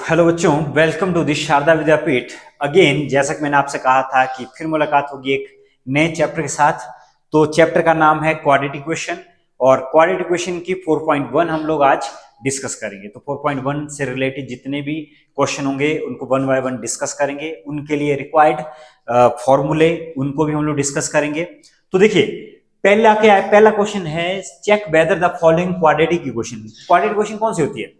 Hello बच्चों, welcome to this Sharda Vidyapeeth. Again, जैसा कि मैंने आपसे कहा था कि फिर मुलाकात होगी एक नए चैप्टर के साथ। तो चैप्टर का नाम है क्वाड्रेटिक इक्वेशन, और क्वाड्रेटिक इक्वेशन की 4.1 हम लोग आज डिस्कस करेंगे। तो 4.1 से रिलेटेड जितने भी क्वेश्चन होंगे उनको वन बाय वन डिस्कस करेंगे। उनके लिए रिक्वायर्ड फॉर्मूले उनको भी हम लोग डिस्कस करेंगे। तो देखिए, पहला क्या है? पहला क्वेश्चन है check whether the following quadratic equation. Quadratic equation कौन सी होती है?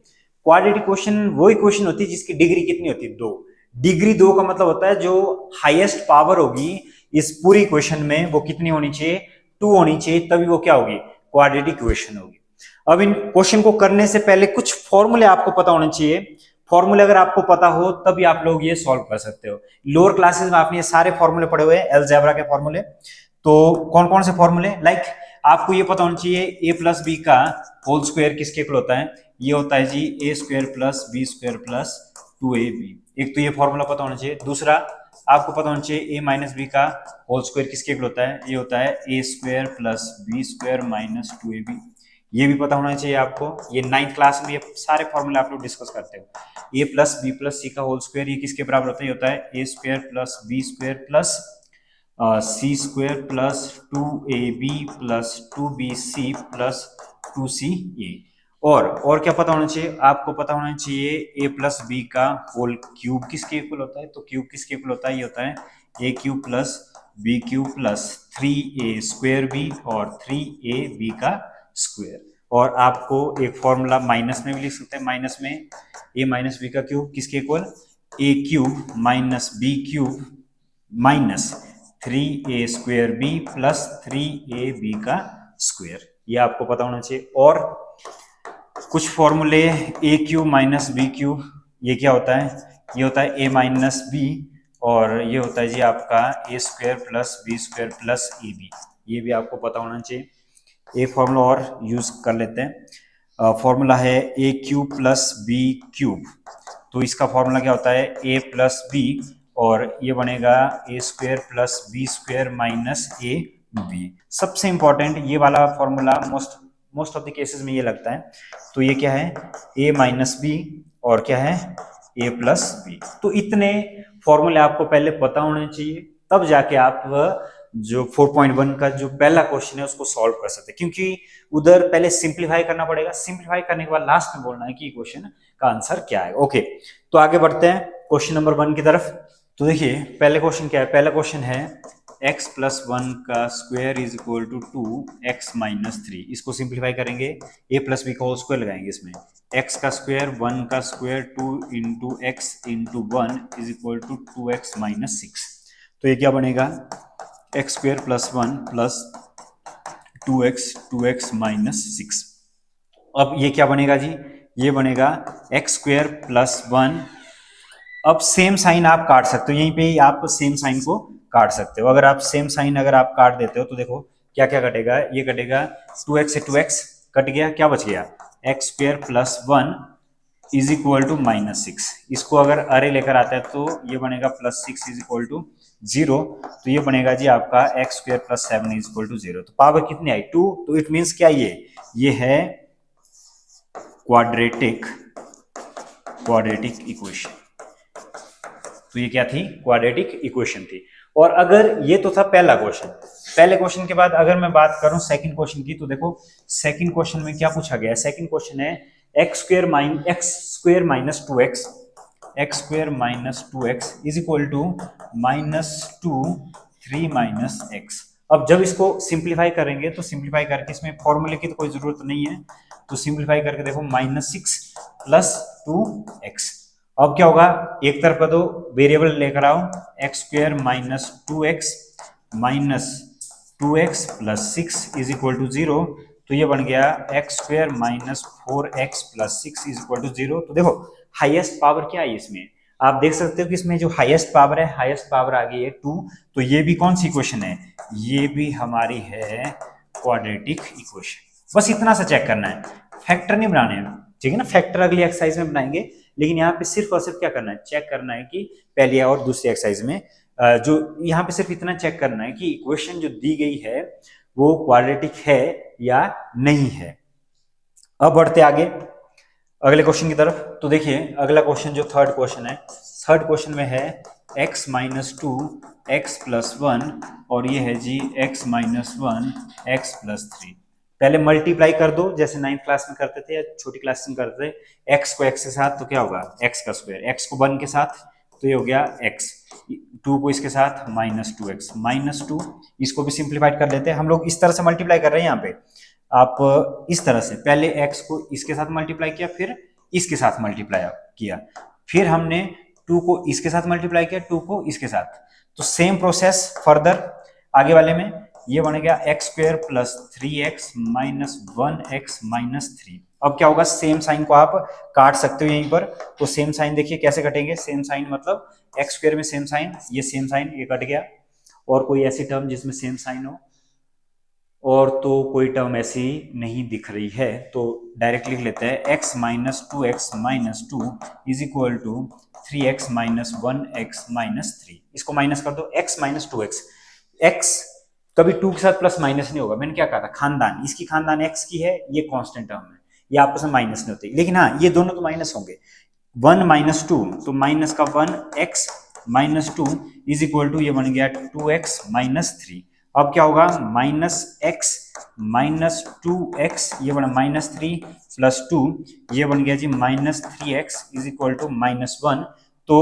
क्वाड्रेटिक इक्वेशन वो इक्वेशन होती है जिसकी डिग्री कितनी होती है? दो। डिग्री दो का मतलब होता है जो हाईएस्ट पावर होगी इस पूरी इक्वेशन में वो कितनी होनी चाहिए? टू होनी चाहिए, तभी वो क्या होगी? क्वाड्रेटिक इक्वेशन होगी। अब इन क्वेश्चन को करने से पहले कुछ फॉर्मूले आपको पता होने चाहिए। फॉर्मूले अगर आपको पता हो तभी आप लोग ये सॉल्व कर सकते हो। लोअर क्लासेस में आपने ये सारे फॉर्मूले पढ़े हुए हैं, अलजेब्रा के फॉर्मूले। तो कौन कौन से फॉर्मूले? लाइक आपको ये पता होना चाहिए ए प्लस बी का होल स्क्वायर किसके इक्वल होता है? ये होता है जी a square plus b square plus 2ab। एक तो ये फॉर्मूला पता होना चाहिए। दूसरा आपको पता होना चाहिए ए माइनस बी का होल स्क्वायर किसके इक्वल होता है? ये होता है a square plus b square minus 2ab। ये भी पता होना चाहिए आपको। ये 9th क्लास में ये सारे फॉर्मूले आप लोग डिस्कस करते हो। ए प्लस बी प्लस सी का होल स्क्वायर ये किसके बराबर होता है? ये होता है a square plus b square plus c square plus 2ab plus 2bc plus 2ca। और क्या पता होना चाहिए आपको? पता होना चाहिए ए प्लस बी का होल क्यूब किसके इक्वल होता है? तो क्यूब किसके इक्वल होता है? ये होता है a cube plus b cube plus 3a square b और 3ab का स्क्वायर। और आपको एक फॉर्मूला माइनस में भी लिख सकते हैं। माइनस में ए माइनस बी का क्यूब किसके equal? A cube minus b cube minus 3a square b plus 3ab का स्क्वायर। ये आपको पता होना चाहिए। और कुछ फॉर्मूले ए क्यू माइनस बी क्यू, ये क्या होता है? ये होता है ए माइनस बी, और ये होता है जी आपका a square plus b square plus a b. ये भी आपको पता होना चाहिए। एक फॉर्मूला और यूज कर लेते हैं। फॉर्मूला है a cube plus b cube. तो इसका फॉर्मूला क्या होता है? ए प्लस बी, और ये बनेगा a square plus b square minus a b. सबसे इंपॉर्टेंट ये वाला formula most of the cases में ये लगता है। तो ये क्या है? ए माइनस बी, और क्या है? ए प्लस बी। तो इतने फॉर्मूले आपको पहले पता होने चाहिए, तब जाके आप जो 4.1 का जो पहला क्वेश्चन है उसको सॉल्व कर सकते हैं। क्योंकि उधर पहले सिंप्लीफाई करना पड़ेगा। सिंप्लीफाई करने के बाद लास्ट में बोलना है कि क्वेश्चन का आंसर क्या है। ओके, तो आगे बढ़ते हैं क्वेश्चन नंबर 1 की तरफ। तो देखिए, पहले क्वेश्चन क्या है? पहला क्वेश्चन है x प्लस 1 का square is equal to 2x minus 3। इसको सिंप्लीफाई करेंगे, a प्लस बी का होल स्क्वायर लगाएंगे इसमें। x का स्क्वायर 1 का square 2 into x into 1 is equal to 2x minus 6। तो ये क्या बनेगा? X square plus 1 plus 2x minus 6। अब ये क्या बनेगा जी? ये बनेगा एक्स स्क्वायर प्लस 1। अब सेम साइन आप काट सकते हो, यहीं पे ही आप सेम साइन को काट सकते हो। अगर आप सेम साइन अगर आप काट देते हो तो देखो क्या क्या कटेगा। ये कटेगा 2x से 2x कट गया, क्या बच गया? X square plus 1 is equal to minus 6। इसको अगर अरे लेकर आता है तो ये बनेगा प्लस 6 इज इक्वल टू 0। तो ये बनेगा जी आपका x square plus 7 is equal to 0। तो पावर कितनी आई? 2। तो इट मीन्स क्या? ये है क्वाड्रेटिक इक्वेशन। तो ये क्या थी? क्वाड्रेटिक इक्वेशन थी। और अगर ये तो था पहला क्वेश्चन। पहले क्वेश्चन के बाद अगर मैं बात करूं सेकंड क्वेश्चन की, तो देखो सेकंड क्वेश्चन में क्या पूछा गया है। सेकंड क्वेश्चन है x square minus 2x, x square minus 2x is equal to minus 2 3 minus x. अब जब इसको सिंप्लीफाई करेंगे तो सिंप्लीफाई करके इसमें फॉर्मूले की तो कोई जरूरत नहीं है। तो सिंप्लीफाई करके देखो माइनस 6 प्लस 2x। अब क्या होगा? एक तरफ का दो वेरिएबल लेकर आओ, x square minus 2x minus 2x plus 6 is equal to 0। तो ये बन गया x square minus 4x plus 6 is equal to 0। तो देखो हाईएस्ट पावर क्या है इसमें? आप देख सकते हो कि इसमें जो हाईएस्ट पावर है, हाईएस्ट पावर आ गई है 2। तो ये भी कौन सी इक्वेशन है? ये भी हमारी है क्वाड्रेटिक इक्वेशन। बस इतना सा चेक करना है, फैक्टर नहीं बनाने हैं, ठीक है ना? फैक्टर अगली एक्सरसाइज में बनाएंगे, लेकिन यहाँ पे सिर्फ और सिर्फ क्या करना है? चेक करना है कि पहली और दूसरी एक्सरसाइज में जो यहाँ पे सिर्फ इतना चेक करना है कि इक्वेशन जो दी गई है वो क्वाड्रेटिक है या नहीं है। अब बढ़ते आगे। अगले क्वेश्चन की तरफ। तो देखिए अगला क्वेश्चन जो थर्ड क्वेश्चन है, थर्ड क्वेश्चन में है x minus two x plus one और ये है जी x minus one x plus three. पहले मल्टीप्लाई कर दो जैसे नाइन्थ क्लास में करते थे या छोटी क्लास में करते थे। x को x के साथ तो क्या होगा x का स्क्वायर, x को 1 के साथ तो ये हो गया x, 2 को इसके साथ minus two x minus to. इसको भी सिंप्लीफाइड कर लेते हैं हम लोग, इस तरह से मल्टीप्लाई कर रहे हैं यहाँ पे। आप इस तरह से पहले x को इसके साथ मल्टीप्लाई किया, फिर इसके साथ मल्टीप्लाई किया, फिर हमने 2 को इसके साथ मल्टीप्लाई किया, 2 को इसके साथ। तो सेम प्रोसेस फर्दर आगे वाले में ये बन गया x square plus three x minus one x minus three. अब क्या होगा, सेम साइन को आप काट सकते हो यहीं पर। तो सेम साइन देखिए कैसे कटेंगे, सेम साइन मतलब एक्स स्क्वायर में सेम साइन, ये सेम साइन ये कट गया। और कोई ऐसी टर्म जिसमें सेम साइन हो, और तो कोई टर्म ऐसी नहीं दिख रही है, तो डायरेक्ट लिख लेते हैं x minus two x minus two is equal to three x minus one x minus three. इसको माइनस कर दो, x minus two x, x कभी टू के साथ प्लस माइनस नहीं होगा, मैंने क्या कहा था खानदान, इसकी खानदान एक्स की है, ये कांस्टेंट टर्म है, ये आपस में माइनस नहीं होती, लेकिन हाँ ये दोनों तो माइनस होंगे। वन माइनस टू तो माइनस का one x minus two is equal to ये बन गया टू एक्स माइनस थ्री। अब क्या होगा, minus x minus two x ये बना माइनस थ्री प्लस टू ये बन गया जी minus three x is equal to minus one. तो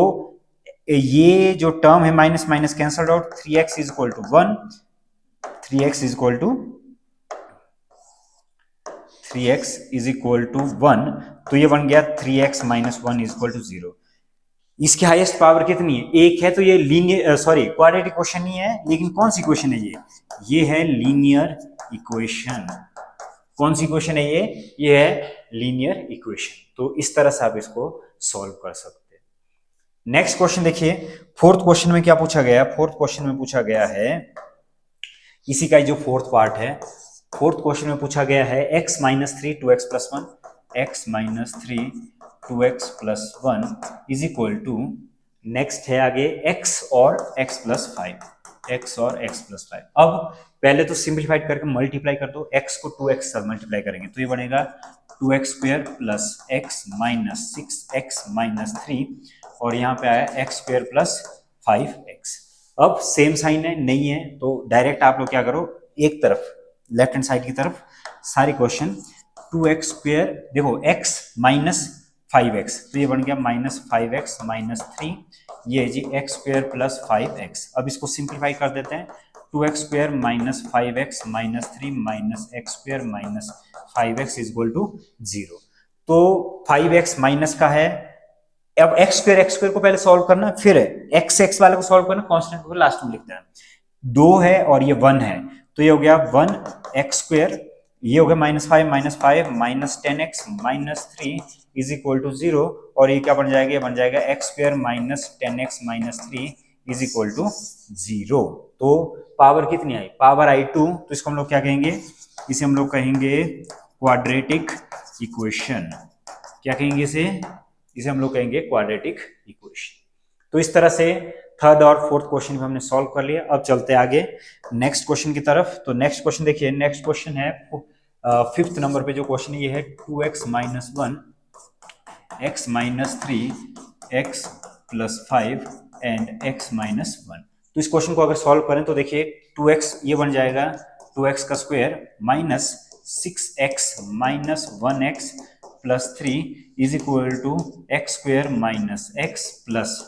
ये जो टर्म है minus minus cancelled out, three x is equal to one, three x is equal to three x is equal to one. तो ये बन गया three x minus one is equal to zero. इसकी highest power कितनी है, एक है, तो ये लीनियर सॉरी क्वाड्रेटिक इक्वेशन नहीं है, लेकिन कौन सी इक्वेशन है ये है लीनियर इक्वेशन। कौन सी इक्वेशन है ये है लीनियर इक्वेशन। तो इस तरह से आप इसको सॉल्व कर सकते हैं। नेक्स्ट क्वेश्चन देखिए, फोर्थ क्वेश्चन में क्या पूछा गया, फोर्थ क्वेश्चन में पूछा गया है इसी का जो फोर्थ पार्ट है, फोर्थ क्वेश्चन में पूछा गया है x minus three two x plus one, x minus three two x plus one is equal to, next है आगे एक्स और एक्स प्लस फाइव, एक्स और एक्स प्लस फाइव। अब पहले तो सिंप्लीफाइड करके मल्टीप्लाई कर दो, एक्स को टू एक्स से मल्टीप्लाई करेंगे तो ये बनेगा two x square plus x minus six x minus three, और यहाँ पे आया x square plus five x. अब सेम साइन है नहीं है, तो डायरेक्ट आप लोग क्या करो, एक तरफ लेफ्ट हैंड साइड की तरफ सारे क्वेश्चन टू एक्स स्क्वायर, देखो x माइनस फाइव एक्स तो ये बन गया minus five x minus three, ये जी x square plus five x. अब इसको सिंप्लीफाई कर देते हैं, two x square minus five x minus three minus x square minus five x is equal to zero. तो फाइव एक्स माइनस का है, अब एक्स स्क्वायर को पहले सॉल्व करना, फिर एक्स वाले को सॉल्व करना, कांस्टेंट को लास्ट में लिखते हैं। दो है और ये वन है, तो ये हो गया वन एक्स स्क्वायर, ये हो गया minus five minus ten x minus three is equal to zero, और ये क्या बन जाएगा, ये बन जाएगा x square minus ten x minus three is equal to zero. तो पावर कितनी आई, पावर आई टू, तो इसको हम लोग क्या कहेंगे, इसे हम लोग कहेंगे क्वाड्रेटिक इक्वेशन। क्या कहेंगे इसे हम लोग कहेंगे क्वाड्रेटिक इक्वेशन। तो इस तरह से थर्ड और फोर्थ क्वेश्चन भी हमने सॉल्व कर लिया। अब चलते हैं आगे नेक्स्ट क्वेश्चन की तरफ। तो नेक्स्ट क्वेश्चन देखिए, नेक्स्ट क्वेश्चन है फिफ्थ नंबर पे जो क्वेश्चन है ये है two x minus one x minus three x plus five and x minus one. तो इस क्वेश्चन को अगर सॉल्व करें तो देखिए टू एक्स ये बन जाएगा टू एक्स का square minus six x minus one x plus three is equal to x square minus x plus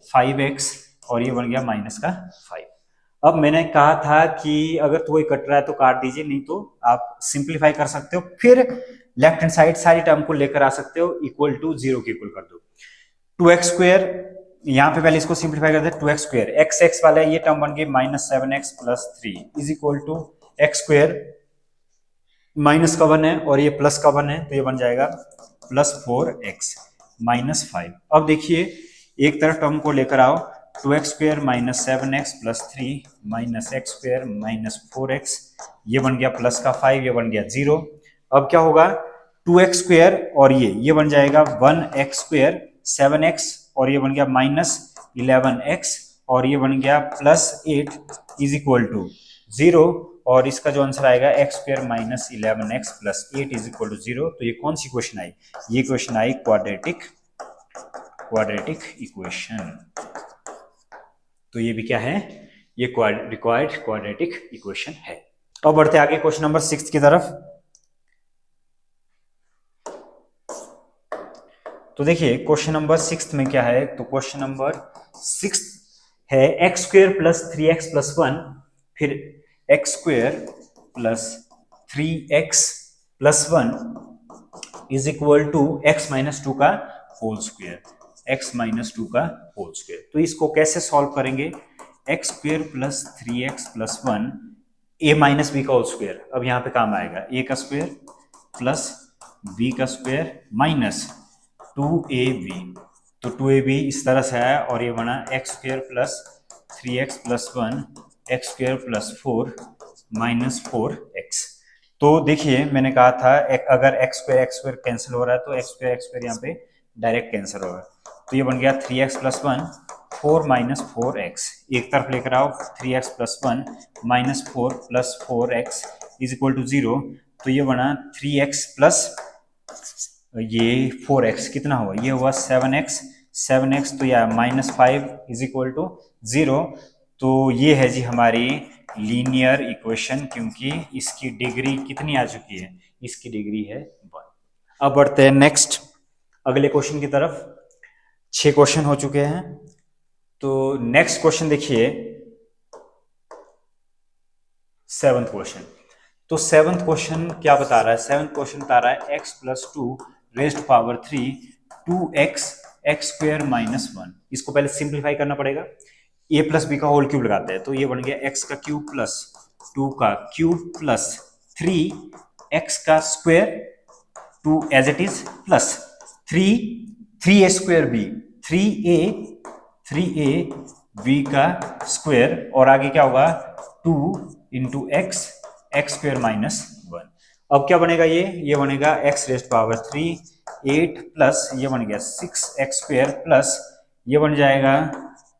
five x, और ये बन गया माइनस का फाइव। अब मैंने कहा था कि अगर तो कोई कट रहा है तो काट दीजिए, नहीं तो आप सिंप्लीफाई कर सकते हो, फिर लेफ्ट हैंड साइड सारी टर्म को लेकर आ सकते हो, इक्वल टू जीरो के इक्वल कर दो। टू एक्स स्क्वायर यहाँ पे पहले इसको सिंप्लीफाई करते हैं, two x square x x वाला ये टर्म बन गई minus seven x plus three is equal to x square minus का वन है और ये प्लस का वन है, तो ये बन जाएगा plus four x minus five. अब देखिए एक तरफ टर्म को लेकर आओ, two x square minus seven x plus three minus x square minus four x, ये बन गया प्लस का फाइव, ये बन गया जीरो। अब क्या होगा, टू एक्स स्क्वायर और ये बन जाएगा one x square seven x, और ये बन गया माइनस इलेवन एक्स, और ये बन गया plus eight is equal to zero. और इसका जो आंसर आएगा x square minus 11x plus 8 is equal to 0। तो ये कौन सी क्वेश्चन आई? ये क्वेश्चन आई क्वाड्रेटिक इक्वेशन। तो ये भी क्या है? ये रिक्वायर्ड क्वाड्रेटिक इक्वेशन है। अब बढ़ते आगे क्वेश्चन नंबर 6 की तरफ। तो देखिए क्वेश्चन नंबर 6 में क्या है? तो क्वेश्चन नंबर 6 है x square plus 3x plus 1, फिर x square plus 3x plus 1 is equal to x minus 2 का होल स्क्वेयर, एक्स माइनस 2 का होल स्क्वेयर। तो इसको कैसे सॉल्व करेंगे? X square plus 3x plus 1 ए माइनस बी का whole square, अब यहाँ पे काम आएगा ए का स्क्वेयर प्लस बी का स्क्वेयर माइनस 2ab। तो 2ab इस तरह से आया और ये बना x square plus 3x plus 1 x square plus 4 minus 4x। तो देखिए मैंने कहा था अगर एक्स स्क्वेयर कैंसिल हो रहा है तो एक्स स्क्वेयर यहाँ पे डायरेक्ट कैंसिल होगा। तो ये बन गया 3x प्लस 1 4 माइनस 4x, एक तरफ लेकर आओ 3x plus 1 minus 4 plus 4x is equal to 0। तो ये बना 3x प्लस ये 4x कितना हुआ? ये हुआ 7x, तो यह माइनस 5 इज इक्वल टू 0। तो ये है जी हमारी लीनियर इक्वेशन, क्योंकि इसकी डिग्री कितनी आ चुकी है? इसकी डिग्री है 1। अब बढ़ते हैं नेक्स्ट अगले क्वेश्चन की तरफ। 6 क्वेश्चन हो चुके हैं। तो नेक्स्ट क्वेश्चन देखिए 7th क्वेश्चन। तो 7th क्वेश्चन क्या बता रहा है? 7th क्वेश्चन बता रहा है x plus 2 raised power 3 2x x square minus 1। इसको पहले सिंप्लीफाई करना पड़ेगा। a प्लस बी का होल क्यूब लगाते हैं, तो ये बन गया x का क्यूब प्लस 2 का क्यूब प्लस 3x का square 2 as it is plus 3a square b 3a b का स्क्वेयर और आगे क्या होगा 2 इंटू एक्स स्क्वेयर माइनस 1। अब क्या बनेगा? ये बनेगा x रेस्ट पावर 3 8 प्लस ये बन गया 6x स्क्वेयर प्लस ये बन जाएगा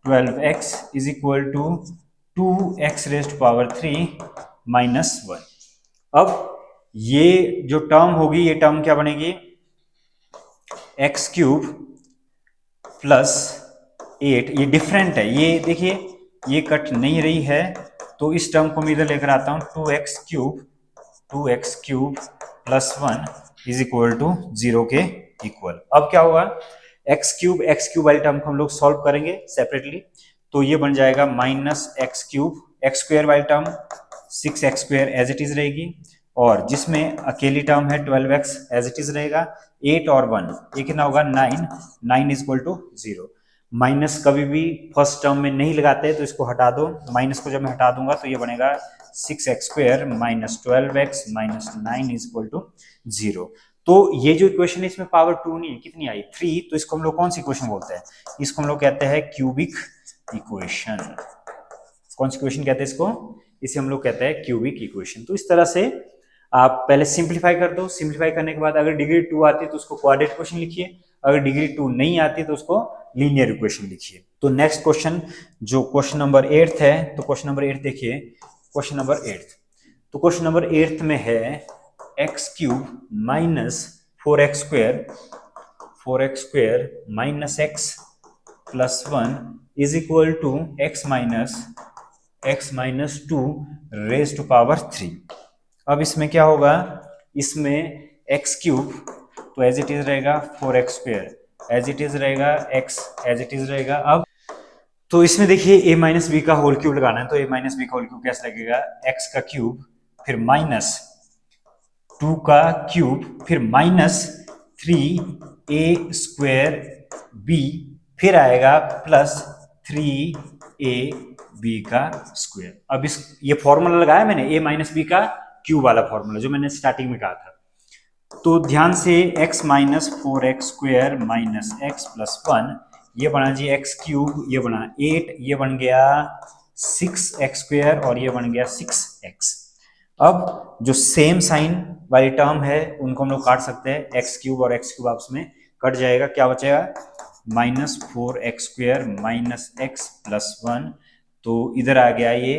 12x is equal to 2x raised power 3 minus 1। अब ये जो टर्म होगी ये टर्म क्या बनेगी? एक्स क्यूब प्लस 8, ये डिफरेंट है, ये देखिए ये कट नहीं रही है, तो इस टर्म को मैं इधर लेकर आता हूं 2x cube plus 1 is equal to 0 के इक्वल। अब क्या होगा? x क्यूब वाली टर्म को हम लोग सॉल्व करेंगे सेपरेटली, तो ये बन जाएगा minus x cube, x square वाली term 6x square as it is रहेगी, और जिसमें अकेली टर्म है 12x एज इट इज रहेगा, 8 और 1 ये कितना होगा 9 इज इक्वल टू 0। माइनस कभी भी फर्स्ट टर्म में नहीं लगाते, तो इसको हटा दो। माइनस को जब मैं हटा दूंगा तो ये बनेगा 6x square minus 12x minus 9 is equal to 0। तो ये जो इक्वेशन है इसमें पावर 2 नहीं है, कितनी आई 3, तो इसको हम लोग कौन सी इक्वेशन बोलते हैं? इसको हम लोग कहते हैं क्यूबिक इक्वेशन। कौन सी इक्वेशन कहते हैं इसको? इसे हम लोग कहते हैं क्यूबिक इक्वेशन। तो इस तरह से आप पहले सिंप्लीफाई कर दो, सिंप्लीफाई करने के बाद अगर डिग्री 2 आती है तो उसको क्वाड्रेटिक इक्वेशन लिखिए, अगर डिग्री 2 नहीं आती तो उसको लीनियर इक्वेशन लिखिए। तो नेक्स्ट क्वेश्चन जो क्वेश्चन नंबर 8 है, तो क्वेश्चन नंबर 8 देखिए, क्वेश्चन नंबर 8, तो क्वेश्चन नंबर 8 में है x cube minus 4x square minus x plus 1 is equal to x minus 2 raise to power 3। अब इसमें क्या होगा? इसमें x क्यूब तो एज इट इज रहेगा 4x square as it is रहेगा, x एज इट इज रहेगा। अब तो इसमें देखिए a माइनस बी का होल क्यूब लगाना है, तो a माइनस बी का होल क्यूब कैसे लगेगा? x का क्यूब फिर माइनस 2 का क्यूब फिर माइनस 3a स्क्वेयर b फिर आएगा प्लस 3ab का स्क्वेयर। अब इस ये फॉर्मूला लगाया मैंने a माइनस बी का क्यूब वाला फॉर्मूला जो मैंने स्टार्टिंग में कहा था। तो ध्यान से x minus 4x square minus x plus 1 ये बना जी x क्यूब, ये बना 8, ये बन गया 6x स्क्वेयर और ये बन गया 6x। अब जो सेम साइन वाली टर्म है उनको हम लोग काट सकते हैं, x क्यूब और x क्यूब आपस में कट जाएगा, क्या बचेगा? Minus 4x square minus x plus 1, तो इधर आ गया ये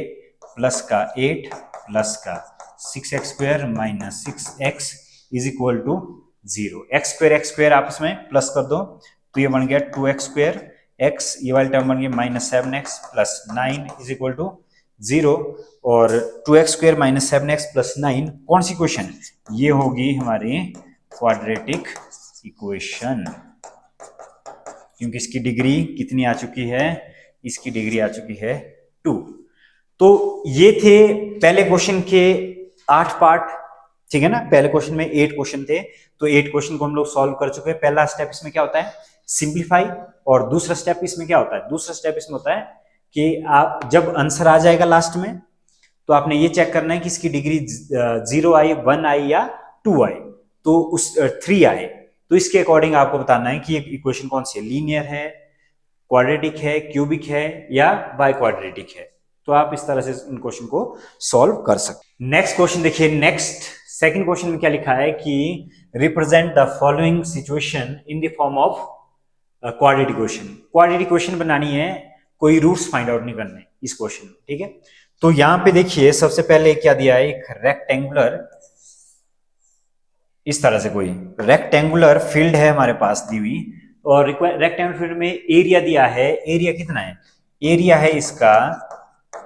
प्लस का 8 प्लस का 6x² minus 6x is equal to 0। x² आपस में प्लस कर दो तो ये बन गया 2x², x ये वाली टर्म बन गई minus 7x plus 9 is equal to 0। और 2x² माइनस 7x प्लस 9 कौन सी इक्वेशन? ये होगी हमारी क्वाड्रेटिक इक्वेशन, क्योंकि इसकी डिग्री कितनी आ चुकी है? इसकी डिग्री आ चुकी है 2। तो ये थे पहले क्वेश्चन के 8 पार्ट, ठीक है ना। पहले क्वेश्चन में 8 क्वेश्चन थे, तो 8 क्वेश्चन को हम लोग सॉल्व कर चुके हैं। पहला स्टेप इसमें क्या होता है? सिंप्लीफाई। और दूसरा स्टेप इसमें क्या होता है? दूसरा स्टेप इसमें होता है कि आप जब आंसर आ जाएगा लास्ट में तो आपने ये चेक करना है कि इसकी डिग्री 0 आई, 1 आई या 2 आई, तो उस 3 आए, तो इसके अकॉर्डिंग आपको बताना है कि ये इक्वेशन कौन सी है, लीनियर है, क्वाड्रेटिक है, क्यूबिक है या बाय क्वाड्रेटिक है। तो आप इस तरह से इन क्वेश्चन को सॉल्व कर सकते। नेक्स्ट क्वेश्चन देखिए। नेक्स्ट सेकंड क्वेश्चन में क्या लिखा है कि represent the following situation in the form of quadratic equation. Quadratic equation बनानी है, कोई रूट्स फाइंड आउट नहीं करने इस क्वेश्चन में, ठीक है। तो यहां पे देखिए सबसे पहले क्या दिया है, एक रेक्टेंगुलर, इस तरह से कोई रेक्टेंगुलर फील्ड है हमारे पास दी हुई, और रेक्टेंगुलर फील्ड में एरिया दिया है। एरिया कितना है? एरिया है इसका,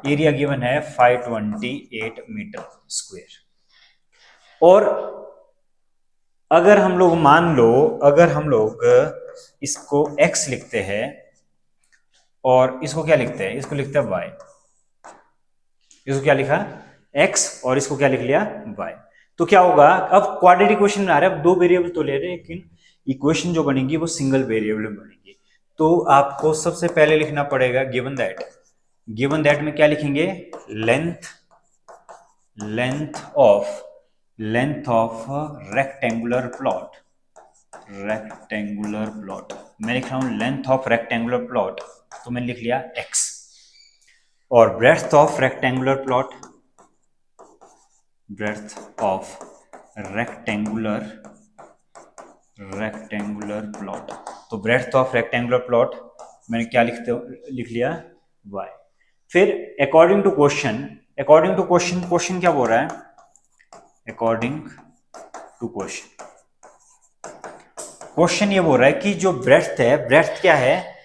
एरिया गिवन है 528 मीटर स्क्वायर। और अगर हम लोग मान लो, अगर हम लोग इसको x लिखते हैं और इसको क्या लिखते हैं? इसको लिखते हैं y। इसको क्या लिखा? x, और इसको क्या लिख लिया? y। तो क्या होगा? अब क्वाड्रेटिक इक्वेशन में आ रहा है, अब 2 वेरिएबल तो ले रहे हैं, लेकिन इक्वेशन जो बनेगी वो सिंगल वेरिएबल में बनेगी। तो आपको सबसे पहले लिखना पड़ेगा गिवन दैट। गिवन दैट में क्या लिखेंगे? Length of rectangular plot. Rectangular plot मैं लिख रहा हूं लेंथ ऑफ रेक्टेंगुलर प्लॉट, तो मैंने लिख लिया x। और breadth of rectangular plot, breadth of rectangular plot, तो ब्रेड्थ ऑफ रेक्टेंगुलर प्लॉट मैंने क्या लिख लिया? y। फिर अकॉर्डिंग टू क्वेश्चन, क्वेश्चन क्या बोल रहा है? अकॉर्डिंग टू क्वेश्चन ये बोल रहा है कि जो ब्रेड्थ है, ब्रेड्थ क्या है?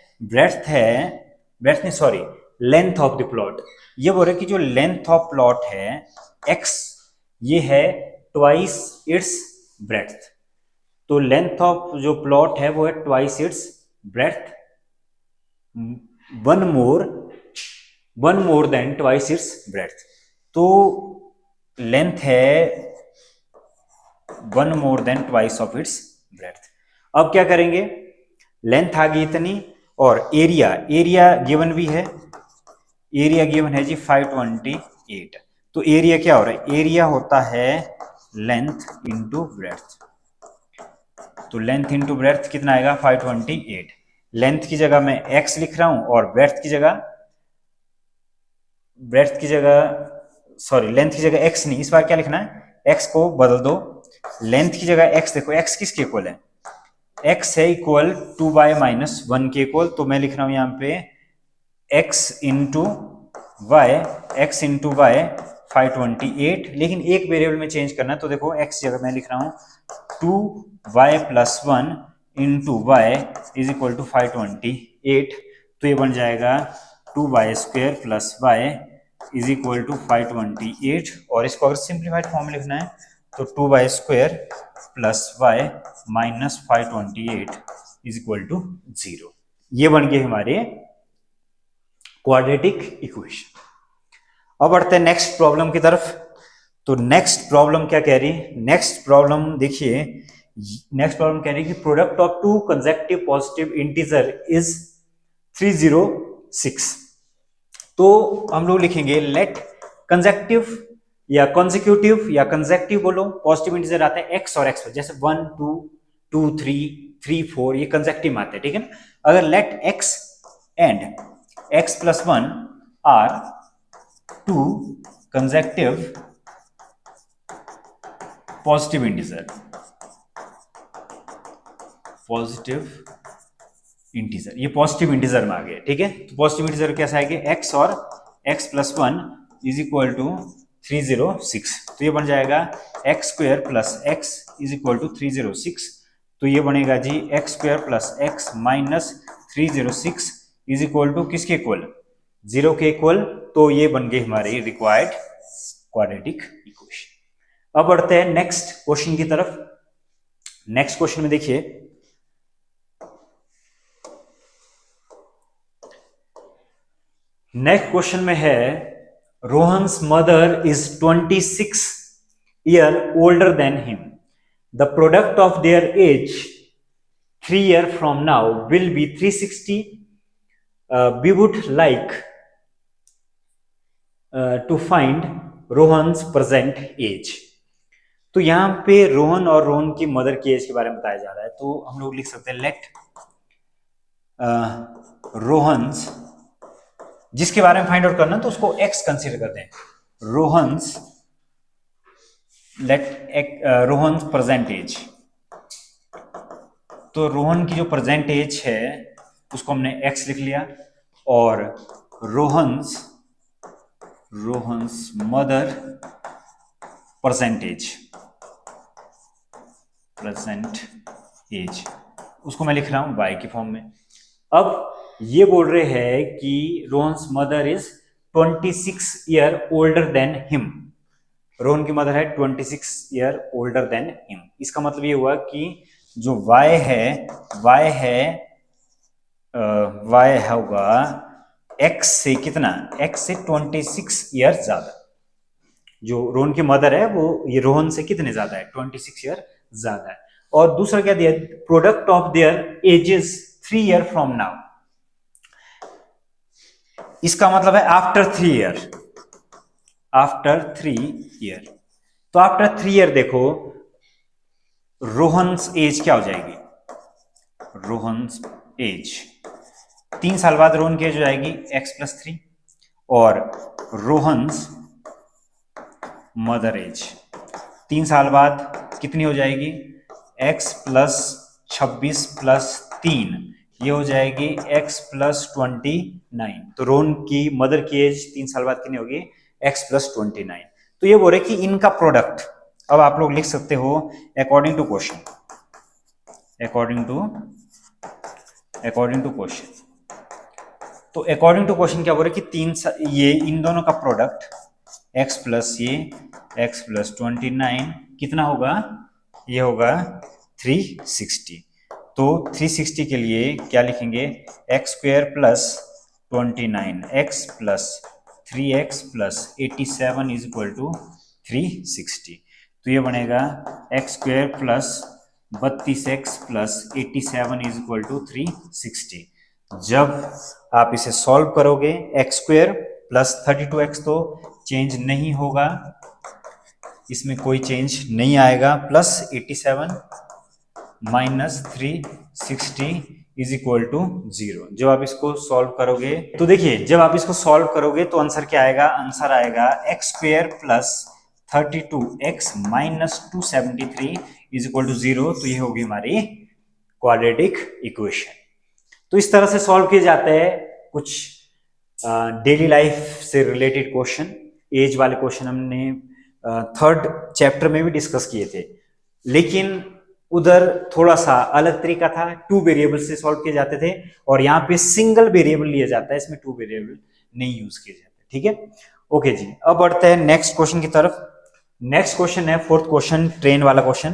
Length of the plot. ये बोल रहा है कि जो लेंथ ऑफ प्लॉट है x, ये है ट्वाइस इट्स ब्रेड्थ। तो लेंथ ऑफ जो प्लॉट है वो है twice its breadth, one more than twice its breadth. तो लेंथ है 1 more than twice of its breadth. अब क्या करेंगे? लेंथ आ गई इतनी, और एरिया गिवन भी है, एरिया गिवन है जी 528। तो एरिया क्या हो रहा है? एरिया होता है लेंथ इंटू ब्रेड्थ। तो लेंथ इंटू ब्रेड्थ कितना आएगा? 528। लेंथ की जगह मैं x लिख रहा हूं, और लेंथ की जगह x नहीं, इस बार क्या लिखना है? x को बदल दो, लेंथ की जगह x। देखो x किसके इक्वल है? x है इक्वल 2y माइनस 1 के इक्वल। तो मैं लिख रहा हूं यहां पे x इंटू वाई 528, लेकिन एक वेरिएबल में चेंज करना है। तो देखो x जगह मैं लिख रहा हूं 2y plus 1 into y is equal to 528। तो ये बन जाएगा 2y² plus y is equal to 528। और इसको अगर सिंप्लीफाइड फॉर्म में लिखना है तो 2y² plus y minus 528 is equal to 0। ये बन गए हमारे क्वाड्रेटिक इक्वेशन। अब बढ़ते हैं नेक्स्ट प्रॉब्लम की तरफ। तो नेक्स्ट प्रॉब्लम क्या कह रही है? नेक्स्ट प्रॉब्लम देखिए, नेक्स्ट प्रॉब्लम कह रही है कि product of 2 consecutive positive integer is 306। तो हम लोग लिखेंगे लेट कंसेक्यूटिव या कंसेक्यूटिव या कंसेक्यूटिव बोलो, पॉजिटिव इंटीजर आते हैं x और x, जैसे 1 2 2 3 3 4, ये कंसेक्यूटिव आते हैं, ठीक है ना। अगर let x and x plus 1 are 2 consecutive positive integer, ये पॉजिटिव इंटीजर में आ गया, ठीक है। तो पॉजिटिव इंटीजर कैसा आएगा? x और x plus 1 is equal to 306। तो ये बन जाएगा x square plus x is equal to 306। तो ये बनेगा जी x square plus x minus 306 is equal to किसके इक्वल, 0 के इक्वल। तो ये बन गई हमारी रिक्वायर्ड क्वाड्रेटिक इक्वेशन। अब बढ़ते हैं नेक्स्ट क्वेश्चन की तरफ। नेक्स्ट क्वेश्चन में देखिए, नेक्स्ट क्वेश्चन में है Rohan's mother is 26 year older than him, the product of their age 3 years from now will be 360. We would like to find Rohan's present age. तो यहां पे रोहन और रोहन की मदर की एज के बारे में बताया जा रहा है। तो हम लोग लिख सकते हैं लेट रोहन्स, जिसके बारे में फाइंड आउट करना तो उसको एक्स कंसीडर करते हैं, Rohan's let Rohan's present age. तो रोहन की जो प्रेजेंट एज है उसको हमने एक्स लिख लिया, और रोहन्स मदर प्रेजेंट एज उसको मैं लिख रहा हूं वाई की फॉर्म में। अब ये बोल रहे हैं कि Rohan's mother is 26 year older than him. Rohan की मदर है 26 ईयर ओल्डर देन हिम। इसका मतलब ये हुआ कि जो y होगा x से कितना, x से 26 ईयर ज्यादा। जो रोहन की मदर है वो ये रोहन से कितने ज्यादा है, 26 ईयर ज्यादा है। और दूसरा क्या दिया, product of there edges 3 year from now. इसका मतलब है आफ्टर 3 ईयर, आफ्टर 3 ईयर। तो आफ्टर 3 ईयर देखो रोहन्स एज क्या हो जाएगी, रोहन्स एज 3 साल बाद रोहन की एज हो जाएगी x+3, और रोहन्स मदर एज 3 साल बाद कितनी हो जाएगी, x+26+3, ये हो जाएगी x+29। तो रोहन की मदर की एज 3 साल बाद कितनी होगी, x+29। तो ये बोल रहे कि इनका प्रोडक्ट, अब आप लोग लिख सकते हो according to question, according to question. तो अकॉर्डिंग टू क्वेश्चन क्या बोल रहे कि ये इन दोनों का प्रोडक्ट x प्लस ये x+29 कितना होगा, ये होगा 360। तो 360 के लिए क्या लिखेंगे, x² plus 29 x plus 3x plus 87 is equal to 360। तो ये बनेगा x² plus 32x plus 87 is equal to 360। जब आप इसे सॉल्व करोगे x² प्लस 32x तो चेंज नहीं होगा, इसमें कोई चेंज नहीं आएगा, plus 87 minus 360 is equal to 0। जब आप इसको सॉल्व करोगे तो देखिए, जब आप इसको सॉल्व करोगे तो आंसर क्या आएगा, आंसर आएगा x² plus 32x minus 273 is equal to 0। तो ये होगी हमारी क्वाड्रेटिक इक्वेशन। तो इस तरह से सॉल्व किए जाते हैं कुछ डेली लाइफ से रिलेटेड क्वेश्चन। एज वाले क्वेश्चन हमने 3rd चैप्टर में भी डिस्कस किए थे, लेकिन उधर थोड़ा सा अलग तरीका था, 2 वेरिएबल से सॉल्व किए जाते थे, और यहाँ पे सिंगल वेरिएबल लिया जाता है, इसमें 2 वेरिएबल नहीं यूज किए जाते। ठीक है, ओके जी। अब बढ़ते हैं नेक्स्ट क्वेश्चन की तरफ। नेक्स्ट क्वेश्चन है 4th क्वेश्चन, ट्रेन वाला क्वेश्चन।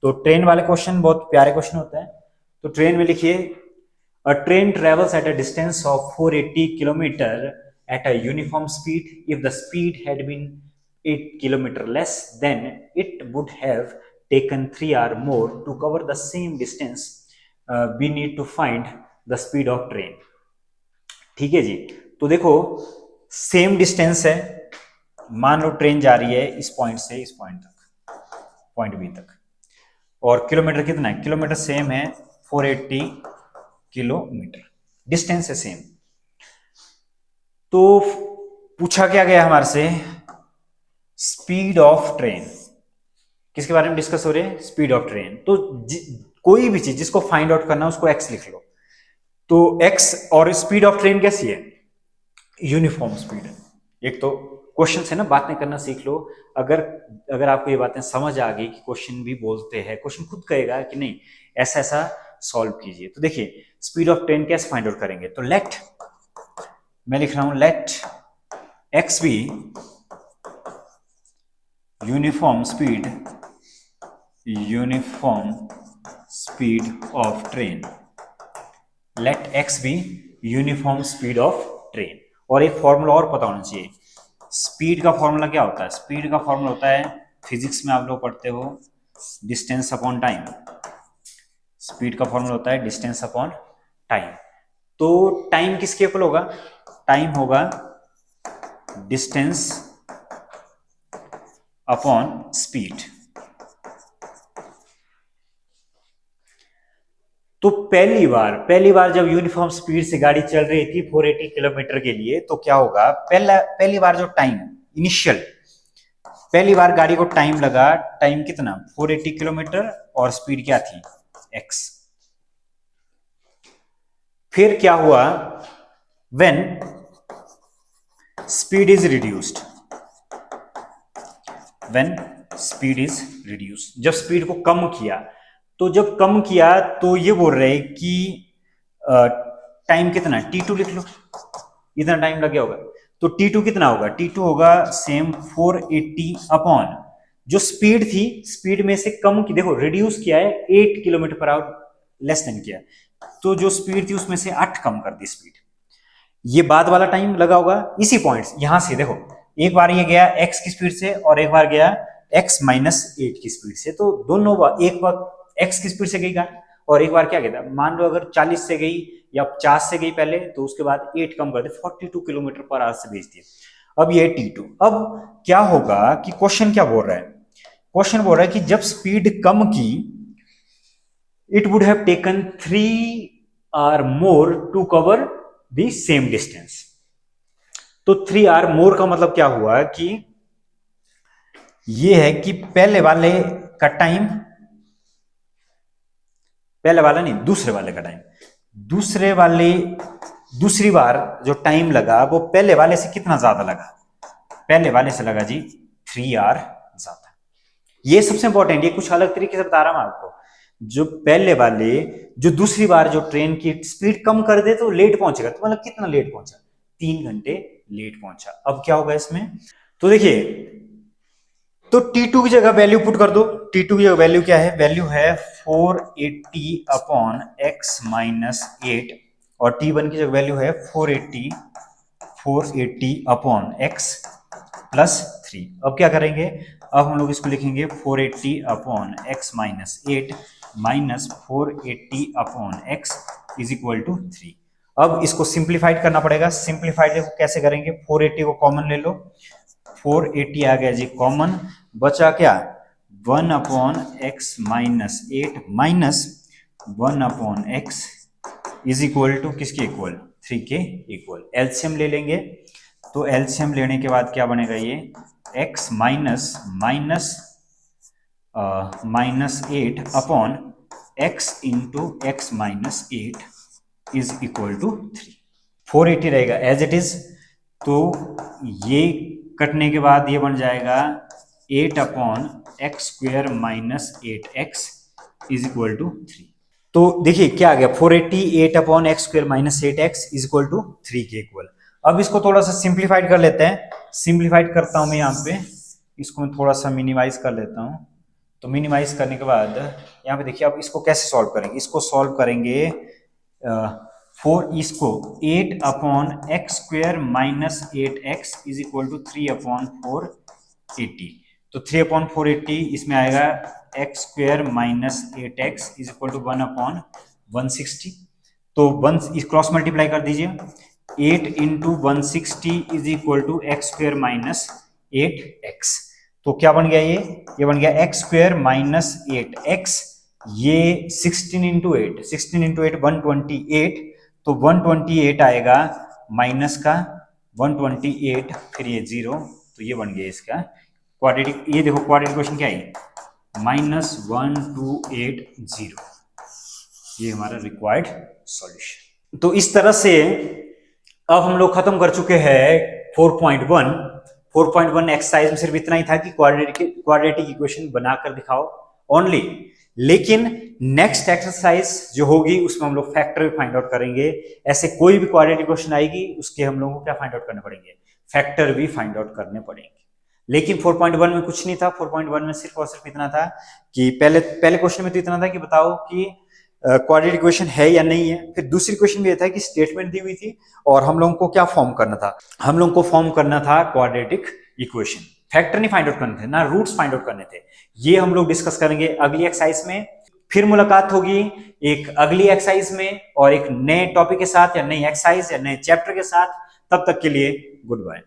तो ट्रेन वाले क्वेश्चन बहुत प्यारे क्वेश्चन होते हैं। तो ट्रेन में लिखिए, a train travels at a distance of 480 km at a uniform speed. If the speed had been 8 km less, then it would have taken 3 hours more to cover the same distance. We need to find the speed of train. ठीक है जी। तो देखो same distance है, मान लो train जा रही है इस पॉइंट से इस पॉइंट तक, पॉइंट बी तक, और किलोमीटर कितना है, किलोमीटर सेम है 480 किलोमीटर, डिस्टेंस है सेम। तो पूछा क्या गया हमारे से, स्पीड ऑफ ट्रेन। किसके बारे में डिस्कस हो रहे हैं, स्पीड ऑफ ट्रेन। तो कोई भी चीज जिसको फाइंड आउट करना है उसको एक्स लिख लो। तो एक्स, और स्पीड ऑफ ट्रेन कैसी है, यूनिफॉर्म स्पीड है। एक तो क्वेश्चन से ना बातें करना सीख लो। अगर अगर आपको ये बातें समझ आ गई कि क्वेश्चन भी बोलते हैं, क्वेश्चन खुद कहेगा कि नहीं ऐसा ऐसा सॉल्व कीजिए। तो देखिए स्पीड ऑफ ट्रेन कैसे फाइंड आउट करेंगे, तो लेट, मैं लिख रहा हूं let x be uniform speed of train, let x be uniform speed of train. और एक फॉर्मूला और पता होना चाहिए, स्पीड का फॉर्मूला क्या होता है, स्पीड का फॉर्मूला होता है, फिजिक्स में आप लोग पढ़ते हो, डिस्टेंस अपॉन टाइम। स्पीड का फॉर्मूला होता है डिस्टेंस अपॉन टाइम। तो टाइम किसके इक्वल होगा, टाइम होगा डिस्टेंस अपॉन स्पीड। तो पहली बार जब यूनिफॉर्म स्पीड से गाड़ी चल रही थी 480 किलोमीटर के लिए, तो क्या होगा, पहली बार जो टाइम इनिशियल, पहली बार गाड़ी को टाइम लगा, टाइम कितना 480 किलोमीटर और स्पीड क्या थी x। फिर क्या हुआ, when speed is reduced, when speed is reduced, जब स्पीड को कम किया, तो जब कम किया तो ये बोल रहे कि टाइम कितना, t2 लिख लो, इतना टाइम लग गया होगा। तो t2 कितना होगा, t2 होगा सेम 480 अपॉन जो स्पीड थी, स्पीड में से कम की, देखो रिड्यूस किया है 8 kilometre per hour, less than किया, तो जो स्पीड थी उसमें से 8 कम कर दी स्पीड। ये बाद वाला टाइम लगा होगा इसी पॉइंट्स, यहां से देखो एक बार ये गया x की स्पीड से और एक बार गया x माइनस 8 की स्पीड से, तो दोनों बार, एक बार x की स्पीड से गई गाड़ी और एक बार क्या कहता है, मान लो अगर 40 से गई या 50 से गई पहले, तो उसके बाद 8 कम कर दे, 42 किलोमीटर पर आवर से भेज दिया। अब ये t2, अब क्या होगा कि क्वेश्चन क्या बोल रहा है, क्वेश्चन बोल रहा है कि जब स्पीड कम की, it would have taken 3 hour more to cover the same distance. तो 3 आवर मोर का मतलब क्या हुआ कि ये है कि पहले वाले का टाइम, पहले वाला नहीं दूसरे वाले का टाइम, दूसरी बार जो टाइम लगा वो पहले वाले से कितना ज्यादा लगा, पहले वाले से लगा जी 3 आवर ज्यादा। ये सबसे इंपॉर्टेंट, ये कुछ अलग तरीके से बता रहा हूं आपको, जो पहले वाले जो दूसरी बार जो ट्रेन की स्पीड कम कर दे तो लेट पहुंचेगा, तो मतलब कितना लेट पहुंचा, 3 घंटे लेट पहुंचा। अब क्या होगा इसमें, तो देखिए, तो T2 की जगह वैल्यू पुट कर दो, T2 की जगह वैल्यू क्या है, वैल्यू है 480 अपॉन x माइनस 8 और T1 की जगह वैल्यू है 480 अपॉन x प्लस 3। अब क्या करेंगे, अब हम लोग इसको लिखेंगे 480 upon x minus 8 minus 480 upon x is equal to 3। अब इसको सिंप्लीफाइड करना पड़ेगा, सिंप्लीफाइड कैसे करेंगे, 480 को कॉमन ले लो, 480 आ गया जी कॉमन, बचा क्या 1 upon x minus 8 minus 1 upon x is equal to किसके इक्वल, 3 के इक्वल। एलसीएम ले लेंगे, तो एलसीएम लेने के बाद क्या बनेगा, ये x minus minus minus 8 upon x into x minus 8 is equal to 3। 480 रहेगा एज इट इज, तो ये कटने के बाद ये बन जाएगा 8 upon x square minus 8x is equal to 3। तो देखिए क्या आ गया, 480 8 upon x square minus 8x is equal to 3 के इक्वल। अब इसको थोड़ा सा सिंप्लीफाइड कर लेते हैं, सिंप्लीफाइड करता हूं मैं यहाँ पे, इसको मैं थोड़ा सा मिनिमाइज कर लेता हूं। तो मिनिमाइज करने के बाद यहाँ पे देखिए, अब इसको कैसे सॉल्व करेंगे, इसको सॉल्व करेंगे इसको 8 upon x square minus 8x is equal to 3 upon 480। तो 3 अपॉन 480 इसमें आएगा x square minus 8x is equal to 1 upon 160। तो 1 इस क्रॉस मल्टीप्लाई कर दीजिए, 8 into 160 is equal to x square minus 8x। तो क्या बन गया, ये बन गया एक्स स्क्वेयर माइनस 8x, ये 16 इंटू 8, 16 इंटू 8 128, तो 128 आएगा माइनस का 128, फिर ये 0, तो ये बन गया इसका क्वाड्रेटिक। ये देखो क्वाड्रेटिक क्वेश्चन क्या है, -1280, ये हमारा रिक्वायर्ड सॉल्यूशन। तो इस तरह से अब हम लोग खत्म कर चुके हैं 4.1 4.1 एक्सरसाइज में सिर्फ इतना ही था कि क्वाड्रेटिक इक्वेशन बनाकर दिखाओ ओनली। लेकिन नेक्स्ट एक्सरसाइज जो होगी उसमें हम लोग फैक्टर भी फाइंड आउट करेंगे। ऐसे कोई भी क्वाड्रेटिक इक्वेशन आएगी उसके हम लोगों को क्या फाइंड आउट करने पड़ेंगे, फैक्टर भी फाइंड आउट करने पड़ेंगे। लेकिन 4.1 में कुछ नहीं था। 4.1 में सिर्फ और सिर्फ इतना था कि पहले क्वेश्चन में तो इतना था कि बताओ कि क्वाड्रेटिक इक्वेशन है या नहीं है। फिर दूसरी क्वेश्चन भी ये था कि स्टेटमेंट दी हुई थी और हम लोगों को क्या फॉर्म करना था, हम लोगों को फॉर्म करना था क्वाड्रेटिक इक्वेशन। फैक्टर नहीं फाइंड आउट करने थे, ना रूट्स फाइंड आउट करने थे। ये हम लोग डिस्कस करेंगे अगली एक्सरसाइज में। फिर मुलाकात होगी एक अगली एक्सरसाइज में और एक नए टॉपिक के साथ या नई एक्सरसाइज या नए चैप्टर के साथ। तब तक के लिए गुड बाय।